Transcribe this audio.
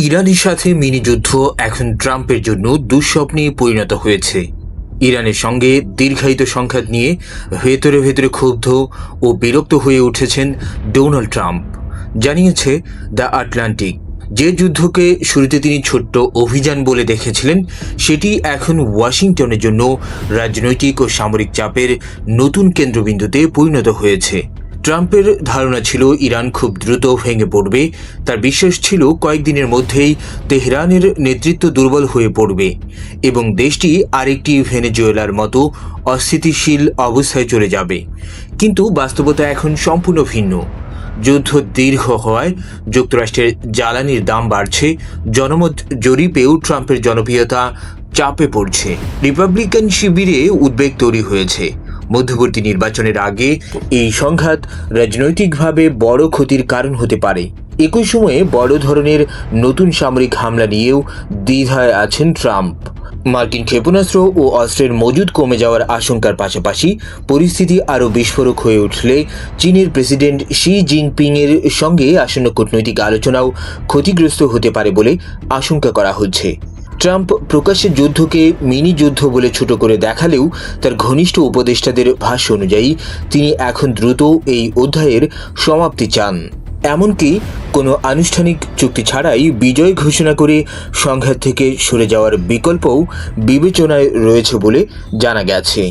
ইরানের সাথে মিনি যুদ্ধ এখন ট্রাম্পের জন্য দুঃস্বপ্নে পরিণত হয়েছে। ইরানের সঙ্গে দীর্ঘায়িত সংঘাত নিয়ে ভেতরে ভেতরে ক্ষুব্ধ ও বিরক্ত হয়ে উঠেছেন ডোনাল্ড ট্রাম্প, জানিয়েছে দ্য আটলান্টিক। যে যুদ্ধকে শুরুতে তিনি ছোট্ট অভিযান বলে দেখেছিলেন, সেটি এখন ওয়াশিংটনের জন্য রাজনৈতিক ও সামরিক চাপের নতুন কেন্দ্রবিন্দুতে পরিণত হয়েছে। ট্রাম্পের ধারণা ছিল ইরান খুব দ্রুত ভেঙে পড়বে। তার বিশ্বাস ছিল কয়েকদিনের মধ্যেই তেহরানের নেতৃত্ব দুর্বল হয়ে পড়বে এবং দেশটি আরেকটি ভেনেজুয়েলার মতো অস্থিতিশীল অবস্থায় চলে যাবে। কিন্তু বাস্তবতা এখন সম্পূর্ণ ভিন্ন। যুদ্ধ দীর্ঘ হওয়ায় যুক্তরাষ্ট্রের জ্বালানির দাম বাড়ছে, জনমত জরিপেও ট্রাম্পের জনপ্রিয়তা চাপে পড়ছে। রিপাবলিকান শিবিরে উদ্বেগ তৈরি হয়েছে। মধ্যবর্তী নির্বাচনের আগে এই সংঘাত রাজনৈতিকভাবে বড় ক্ষতির কারণ হতে পারে। একই সময়ে বড় ধরনের নতুন সামরিক হামলা নিয়েও দ্বিধায় আছেন ট্রাম্প। মার্কিন ক্ষেপণাস্ত্র ও অস্ত্রের মজুদ কমে যাওয়ার আশঙ্কার পাশাপাশি পরিস্থিতি আরও বিস্ফোরক হয়ে উঠলে চীনের প্রেসিডেন্ট শি জিনপিংয়ের সঙ্গে আসন্ন কূটনৈতিক আলোচনাও ক্ষতিগ্রস্ত হতে পারে বলে আশঙ্কা করা হচ্ছে। ট্রাম্প প্রকাশ্যে যুদ্ধকে মিনি যুদ্ধ বলে ছোট করে দেখালেও তার ঘনিষ্ঠ উপদেষ্টাদের ভাষ্য অনুযায়ী তিনি এখন দ্রুত এই অধ্যায়ের সমাপ্তি চান। এমনকি কোনো আনুষ্ঠানিক চুক্তি ছাড়াই বিজয় ঘোষণা করে সংঘাত থেকে সরে যাওয়ার বিকল্পও বিবেচনায় রয়েছে বলে জানা গেছে।